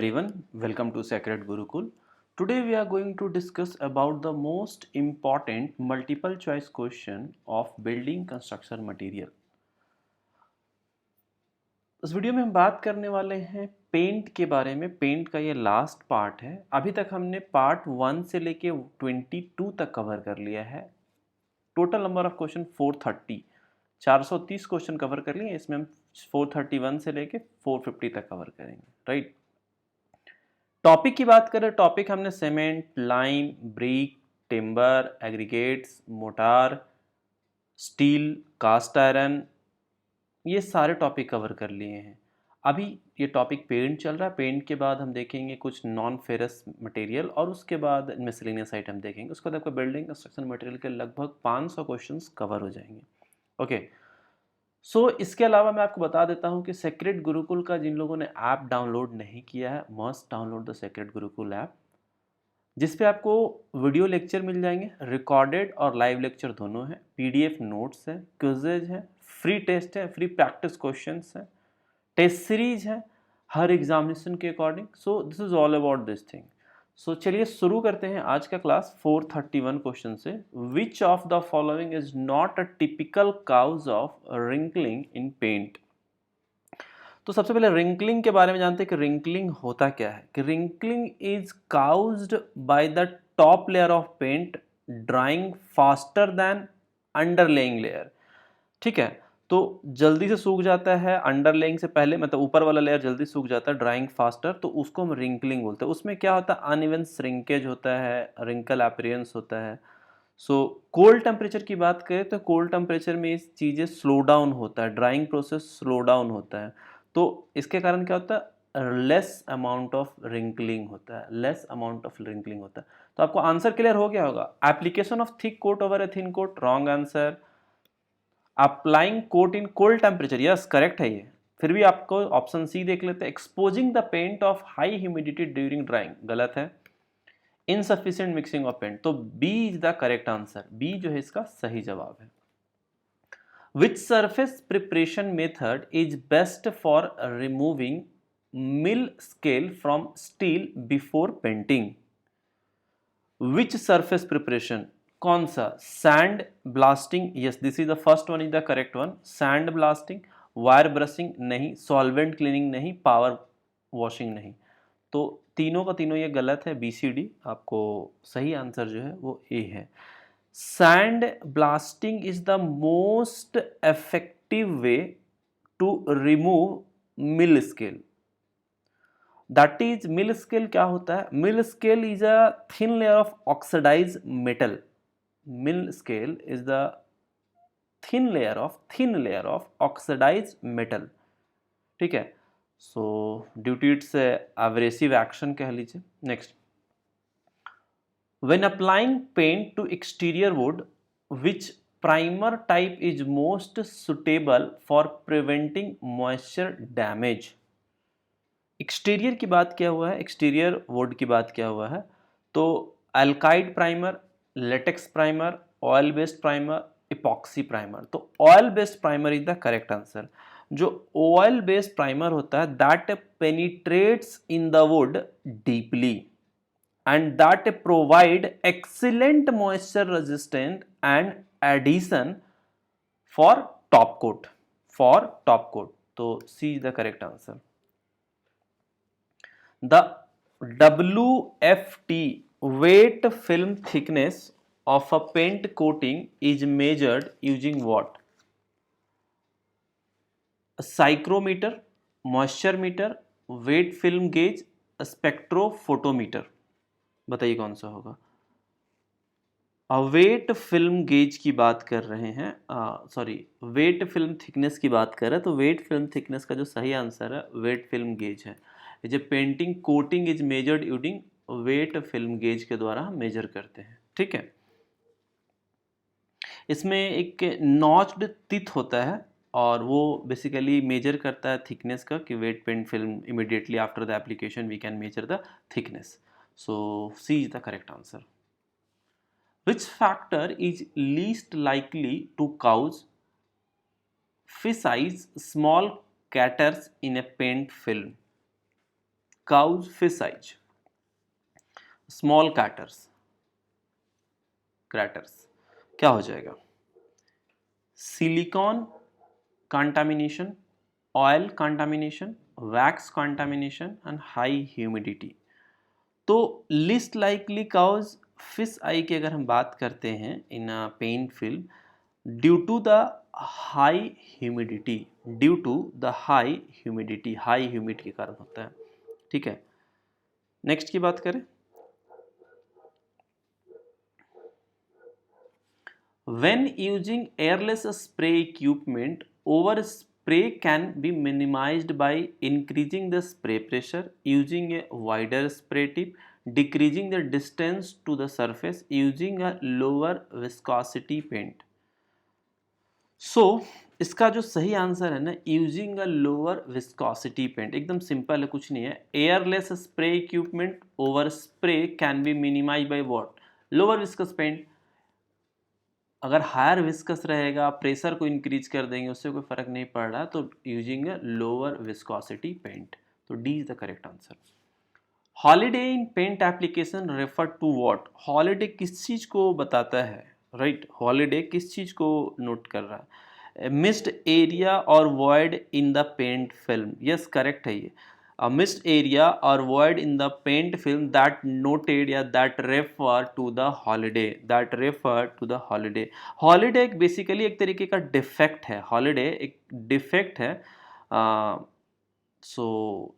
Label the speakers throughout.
Speaker 1: Everyone, welcome to Sacred Gurukul. Today we are going to discuss about the most important multiple choice question of building construction material. इस video में हम बात करने वाले हैं paint के बारे में। पेंट का ये लास्ट पार्ट है। अभी तक हमने पार्ट 1 से लेके 22 तक कवर कर लिया है। Total number of question 430, 430 question cover कर लिए। इसमें हम 431 से लेके 450 तक कवर करेंगे, राइट। टॉपिक की बात करें, टॉपिक हमने cement, lime, brick, timber, aggregates, mortar, steel, cast iron, ये सारे टॉपिक कवर कर लिए हैं। अभी ये टॉपिक पेंट चल रहा है। पेंट के बाद हम देखेंगे कुछ नॉन फेरस मटेरियल और उसके बाद मिसलेनियस आइटम देखेंगे। उसके बाद आपका बिल्डिंग कंस्ट्रक्शन मटेरियल के लगभग 500 क्वेश्चंस कवर हो जाएंगे। ओके, इसके अलावा मैं आपको बता देता हूँ कि सेक्रेड गुरुकुल का जिन लोगों ने ऐप डाउनलोड नहीं किया है, must download the sacred Gurukul app, जिस पे आपको वीडियो लेक्चर मिल जाएंगे, रिकॉर्डेड और लाइव लेक्चर दोनों हैं, पीडीएफ नोट्स हैं, क्विजेज हैं, फ्री टेस्ट है, फ्री प्रैक्टिस क्वेश्चंस हैं, टेस्ट सीरीज है हर एग्जामिनेशन के according. So this is all about this thing. चलिए शुरू करते हैं आज का क्लास 431 क्वेश्चन से। Which of the following is not a typical cause of wrinkling in paint. तो सबसे पहले रिंकलिंग के बारे में जानते हैं कि रिंकलिंग होता क्या है। कि wrinkling is caused by the top layer of paint drying faster than underlying layer. ठीक है, तो जल्दी से सूख जाता है अंडरलेइंग से पहले, मतलब ऊपर वाला लेयर जल्दी सूख जाता है, ड्राइंग फास्टर, तो उसको हम रिंकलिंग बोलते हैं। उसमें क्या होता है, अनइवन श्रिंकेज होता है, रिंकल अपीयरेंस होता है। कोल्ड टेम्परेचर की बात करें तो कोल्ड टेम्परेचर में इस चीज़ें स्लो डाउन होता है, ड्राइंग प्रोसेस स्लो डाउन होता है। तो इसके कारण क्या होता है, लेस अमाउंट ऑफ रिंकलिंग होता है, लेस अमाउंट ऑफ रिंकलिंग होता है। तो आपको आंसर क्लियर हो गया होगा। Application of thick coat over a thin coat, wrong answer. Applying coat in cold temperature, yes correct है ये। फिर भी आपको ऑप्शन सी देख लेते हैं। Exposing the paint of high humidity during drying, गलत है। इनसफिशिएंट मिक्सिंग ऑफ पेंट, तो B is the correct answer. B जो है इसका सही जवाब है। Which surface preparation method is best for removing mill scale from steel before painting. Which surface preparation, कौन सा, sand blasting, yes this is the first one, is the correct one. Sand blasting, wire brushing नहीं, solvent cleaning नहीं, power washing नहीं। तो तीनों का तीनों ये गलत है, बी सी डी। आपको सही आंसर जो है वो ए है। Sand blasting is the most effective way to remove mill scale. That is, mill scale क्या होता है, mill scale is a thin layer of oxidise metal. Mill scale is the thin layer of oxidise metal. ठीक है, so due to its abrasive action कह लीजिए। Next, when applying paint to exterior wood, which primer type is most suitable for preventing moisture damage? Exterior की बात क्या हुआ है, exterior would की बात क्या हुआ है, तो alkyd primer, latex primer, oil based primer, epoxy primer. तो oil based primer is the correct answer. जो ऑयल बेस्ड प्राइमर होता है that penetrates in the wood deeply and that provide excellent moisture resistant and adhesion for top coat, for top coat। तो C is the correct answer. The WFT, weight film thickness of a paint coating is measured using what? A psychrometer, moisture meter, weight film gauge, spectrophotometer। बताइए कौन सा होगा। Wait film gauge की बात कर रहे हैं, सॉरी वेट फिल्म थिकनेस की बात कर रहे हैं। तो वेट फिल्म थिकनेस का जो सही आंसर है वेट फिल्म गेज है। जो painting coating is measured using wet film gauge के द्वारा हम मेजर करते हैं। ठीक है, इसमें एक नॉच्ड टिथ होता है और वो बेसिकली मेजर करता है थिकनेस का, कि wet paint film immediately after the application we can measure the thickness. So C is the correct answer. Which factor is least likely to cause fissile small craters in a paint film? cows fish eyes, small craters क्या हो जाएगा? Silicone contamination, oil contamination, wax contamination and high humidity. तो least likely cause fish eye की अगर हम बात करते हैं in a paint film, due to the high humidity, high humid के कारण होता है। ठीक है, नेक्स्ट की बात करें, when using airless spray equipment, overspray can be minimized by increasing the spray pressure, using a wider spray tip, decreasing the distance to the surface, using a lower viscosity paint. So इसका जो सही answer है ना, using a lower viscosity paint, एकदम simple है, कुछ नहीं है। Airless spray equipment overspray can be minimise by what? Lower viscous paint. अगर हायर विस्कस रहेगा, प्रेशर को इंक्रीज कर देंगे, उससे कोई फर्क नहीं पड़ रहा, तो using a lower viscosity paint. तो D is the correct answer. Holiday in paint application refer to what? Holiday किस चीज को बताता है? राइट, हॉलीडे किस चीज को नोट कर रहा है? मिस्ड एरिया और void in the paint film. Yes, correct है ये। A missed area or void in the paint film that noted या that refer to the holiday, holiday एक बेसिकली एक तरीके का डिफेक्ट है, हॉलीडे एक डिफेक्ट है। सो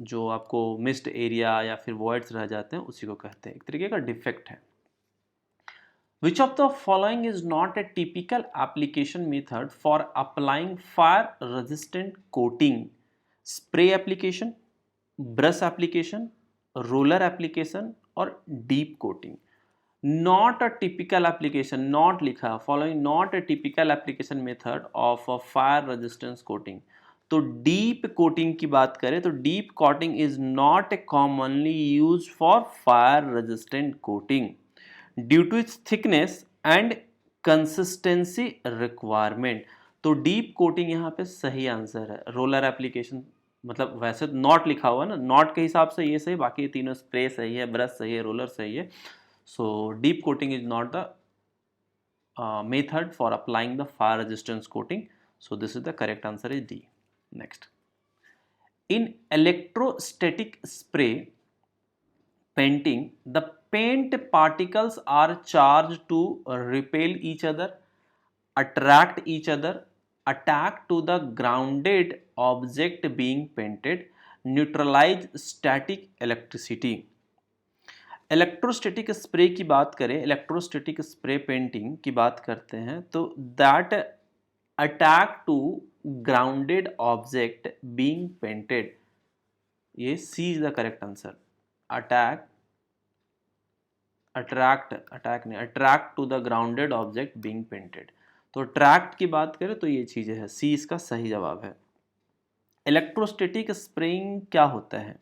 Speaker 1: जो आपको मिस्ड एरिया या फिर वॉइड्स रह जाते हैं उसी को कहते हैं, एक तरीके का डिफेक्ट है। Which of the following is not a typical application method for applying fire resistant coating? Spray application, brush application, roller application और dip coating. Not a typical application, not लिखा, following not a typical application method of a fire resistance coating. तो dip coating की बात करें तो dip coating is not a commonly use for fire resistant coating due to its thickness and consistency requirement. तो dip coating यहाँ पे सही answer है। रोलर एप्लीकेशन, मतलब वैसे नॉट लिखा हुआ है ना, नॉट के हिसाब से ये सही, बाकी तीनों स्प्रे सही है, ब्रश सही है, रोलर सही है। So deep coating is not the method for applying the fire resistance coating. So this is the correct answer is D. Next, in electrostatic spray painting, the paint particles are charged to repel each other, attract each other, attack to the grounded object being painted, neutralize static electricity. Electrostatic spray की बात करें, electrostatic spray painting की बात करते हैं तो that attack to grounded object being painted, ये C is the correct answer. Attract to the grounded object being painted. तो अट्रैक्ट की बात करें तो ये चीज़ें है, सी इसका सही जवाब है। इलेक्ट्रोस्टैटिक स्प्रेइंग क्या होता है?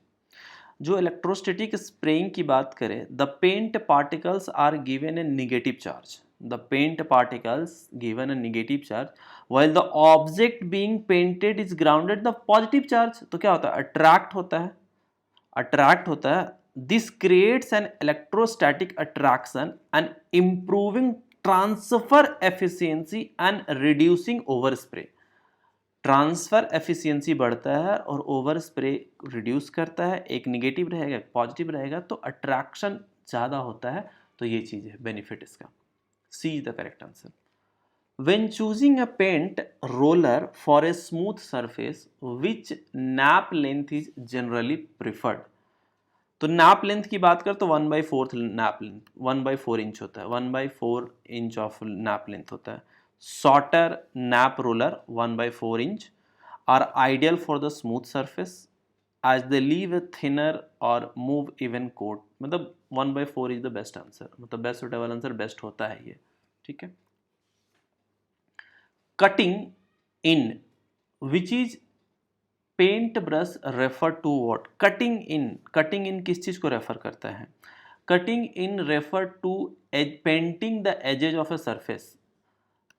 Speaker 1: जो इलेक्ट्रोस्टैटिक स्प्रेइंग की बात करें, the paint particles are given a negative charge, the paint particles given a negative charge while the object being painted is grounded the positive charge. तो क्या होता है? अट्रैक्ट होता है। This creates an electrostatic attraction and improving transfer efficiency and reducing overspray. Transfer efficiency बढ़ता है और over spray reduce करता है। एक निगेटिव रहेगा, पॉजिटिव रहेगा, तो अट्रैक्शन ज़्यादा होता है। तो ये चीज़ है बेनिफिट इसका। C is the correct answer. When choosing a paint roller for a smooth surface, which nap length is generally preferred? तो नैप लेंथ की बात कर तो 1/4 नैप लेंथ, 1/4 इंच होता है, 1/4 इंच ऑफ नैप लेंथ होता है। Shorter nap roller 1/4 inch are ideal for the smooth surface as they leave a thinner और मूव इवन कोट। मतलब 1/4 इज द बेस्ट आंसर, मतलब बेस्ट सुटेबल आंसर बेस्ट होता है ये। ठीक है। Cutting in which is paint brush refer to what? Cutting in किस चीज को रेफर करता है? Cutting in refer to painting the edges of a surface,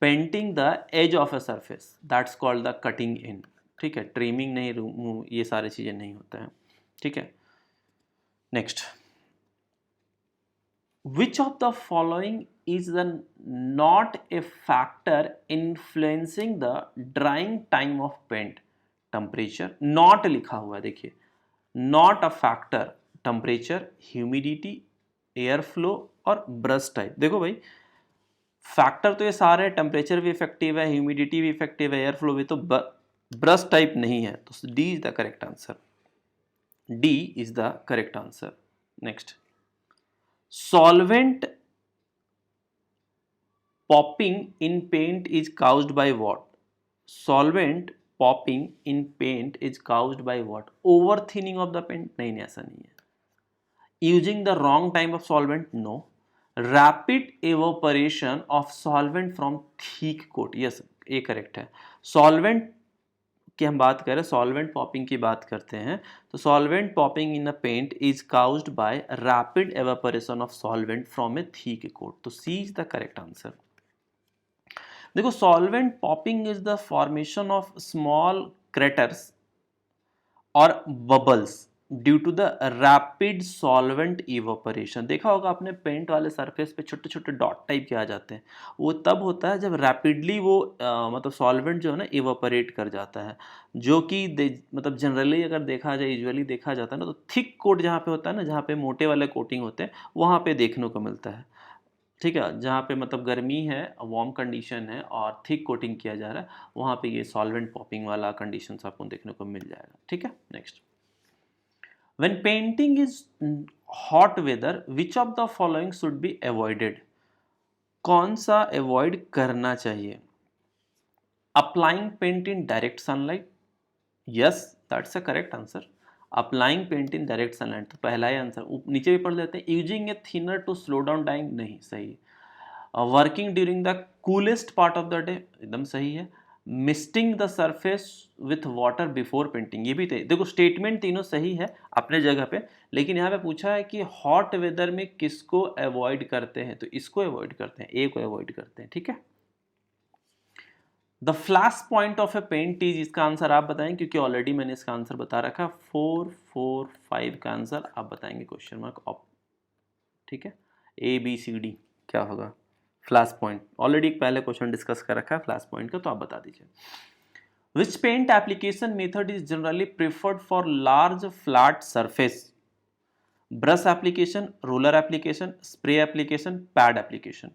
Speaker 1: painting the as of a surface, that's called the cutting in. ठीक है, trimming नहीं, ये सारी चीजें नहीं होता है। ठीक है, next, which of the following is the not a factor influencing the drying time of paint? Temperature, not लिखा हुआ है, देखिए not a factor, temperature, humidity, air flow और ब्रश टाइप। देखो भाई फैक्टर तो ये सारे, टेम्परेचर भी इफेक्टिव है, ह्यूमिडिटी भी इफेक्टिव है, एयर फ्लो भी, तो ब्रश टाइप नहीं है, तो D is the correct answer, D is the correct answer. Next, solvent popping in paint is caused by what? Solvent popping in paint is caused by what? Over thinning of the paint? नहीं नहीं, ऐसा नहीं है। Using the wrong type of solvent? No. Rapid evaporation of solvent from thick coat? Yes, ये correct है। Solvent की हम बात करें, सॉल्वेंट पॉपिंग की बात करते हैं, तो solvent popping in a paint is caused by rapid evaporation of solvent from a thick coat, तो C is the correct answer. देखो solvent popping is the formation of small craters और bubbles due to the rapid solvent evaporation. देखा होगा आपने paint वाले surface पे छोटे छोटे डॉट टाइप के आ जाते हैं, वो तब होता है जब रैपिडली वो मतलब सॉल्वेंट जो है ना इवोपरेट कर जाता है, जो कि मतलब जनरली अगर देखा जाए, यूजुअली देखा जाता है ना, तो थिक कोट जहाँ पे होता है ना, जहाँ पे मोटे वाले कोटिंग होते हैं, वहाँ पे देखने को मिलता है। ठीक है, जहाँ पे मतलब गर्मी है, वार्म कंडीशन है और थिक कोटिंग किया जा रहा है, वहाँ पे ये सॉल्वेंट पॉपिंग वाला कंडीशन आपको देखने को मिल जाएगा। ठीक है, next, when painting is hot weather, which of the following should be avoided? कौन सा अवॉइड करना चाहिए? Applying paint in direct sunlight? Yes, that's a correct answer. Applying paint in direct sunlight तो पहला ही आंसर, नीचे भी पढ़ लेते हैं। Using a thinner to slow down drying, नहीं सही। Working during the coolest part of the day, एकदम सही है। Misting the surface with water before painting, ये भी देखो स्टेटमेंट तीनों सही है अपने जगह पे, लेकिन यहाँ पे पूछा है कि हॉट वेदर में किसको अवॉइड करते हैं, तो इसको अवॉइड करते हैं, ए को अवॉइड करते हैं। ठीक है, the flash point of a paint is, इसका आंसर आप बताएं क्योंकि ऑलरेडी मैंने इसका आंसर बता रखा। 4 4 5 का आंसर आप बताएंगे, क्वेश्चन मार्क ऑफ। ठीक है, ए बी सी डी क्या होगा? फ्लैश पॉइंट, ऑलरेडी एक पहले क्वेश्चन डिस्कस कर रखा है फ्लैश पॉइंट का, तो आप बता दीजिए। Which paint application method is generally preferred for large flat surface? Brush application, roller application, spray application, pad application.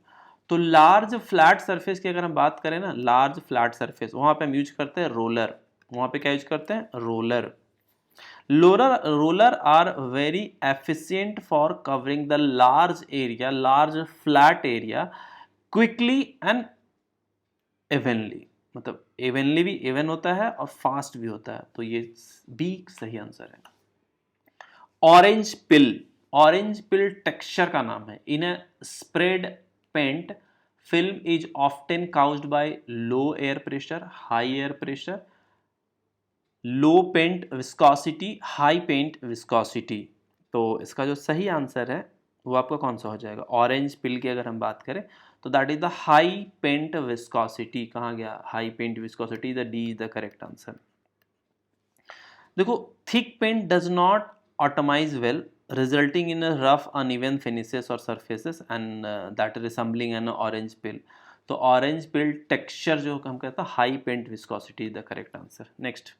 Speaker 1: तो लार्ज फ्लैट सरफेस की अगर हम बात करें ना, लार्ज फ्लैट सरफेस, वहां पे हम यूज करते हैं रोलर। वहां पे क्या यूज करते हैं? Roller. Roller are very efficient for covering the large area, large flat area quickly and evenly, मतलब evenly भी even होता है और fast भी होता है, तो ये भी सही आंसर है। Orange peel, orange peel texture का नाम है। In a sprayed paint film is often caused by low air pressure, high air pressure, low paint viscosity, high paint viscosity. तो इसका जो सही आंसर है वो आपका कौन सा हो जाएगा? ऑरेंज पिल की अगर हम बात करें तो that is the high paint viscosity. कहाँ गया high paint viscosity? The D is the correct answer. देखो thick paint does not atomize well, resulting in rough uneven finishes और surfaces and that resembling an orange peel. तो orange peel texture जो हम कहते हैं high paint viscosity is the correct answer. Next,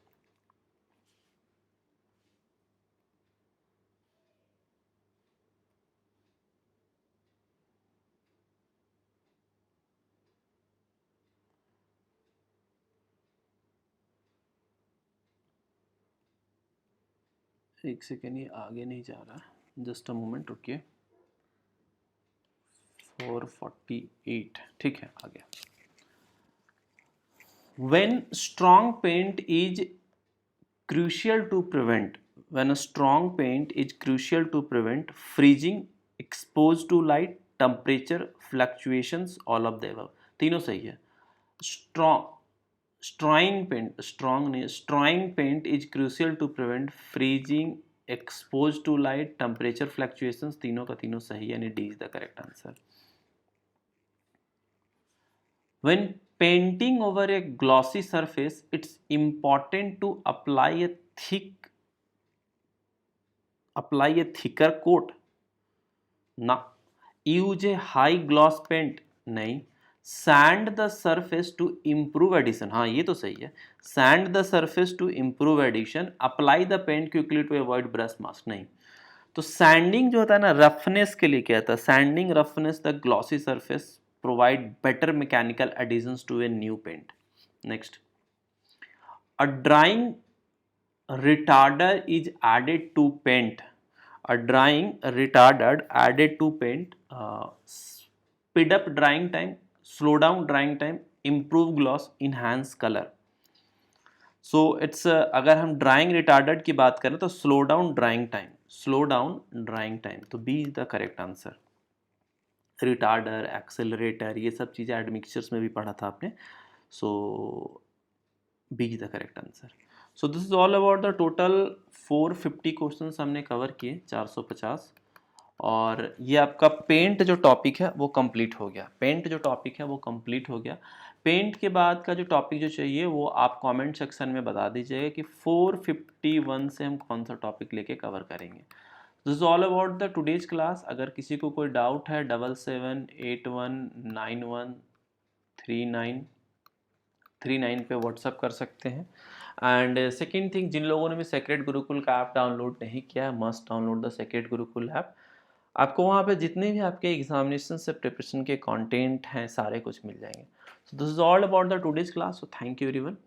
Speaker 1: एक second, ये आगे नहीं जा रहा, जस्ट अ मोमेंट रुकिए। 448, ठीक है आ गया। When strong paint is crucial to prevent, when a strong paint is crucial to prevent freezing, exposed to light, temperature fluctuations, all of the above, तीनों सही है। strong Strawing paint, strong नहीं, strawing paint is crucial to prevent freezing, exposed to light, temperature fluctuations, तीनों का तीनों सही है, यानी D is the correct answer. When painting over a glossy surface, it's important to apply a thick apply a thicker coat ना, use a high gloss paint नहीं, sand the surface to improve adhesion, हाँ ये तो सही है, sand the surface to improve adhesion, apply the paint quickly to avoid brush marks नहीं। तो sending जो होता है ना रफनेस के लिए क्या होता है, sanding roughness the glossy surface provide better mechanical additions to a new paint. Next, a drying retarder is added to paint, a drying retardant added to paint speed up drying time, slow down drying time, improve gloss, enhance color। So it's अगर हम drying retarded की बात करें तो slow down drying time, slow down drying time, तो B is the correct answer. Retarder, accelerator, ये सब चीज़ें एडमिक्सचर्स में भी पढ़ा था आपने, so B is the correct answer. So this is all about the total 450 questions हमने कवर किए, 450, और ये आपका पेंट जो टॉपिक है वो कंप्लीट हो गया, पेंट जो टॉपिक है वो कंप्लीट हो गया। पेंट के बाद का जो टॉपिक जो चाहिए वो आप कमेंट सेक्शन में बता दीजिएगा कि 451 से हम कौन सा टॉपिक लेके कवर करेंगे। This is all about the today's class. अगर किसी को कोई डाउट है 7781913939 पे व्हाट्सअप कर सकते हैं। एंड सेकेंड थिंग, जिन लोगों ने भी सेक्रेड गुरुकुल का ऐप डाउनलोड नहीं किया है, must download the sacred Gurukul app. आपको वहाँ पे जितने भी आपके एग्जामिनेशन से प्रिपरेशन के कंटेंट हैं सारे कुछ मिल जाएंगे। सो this is all about the today's class. So thank you everyone.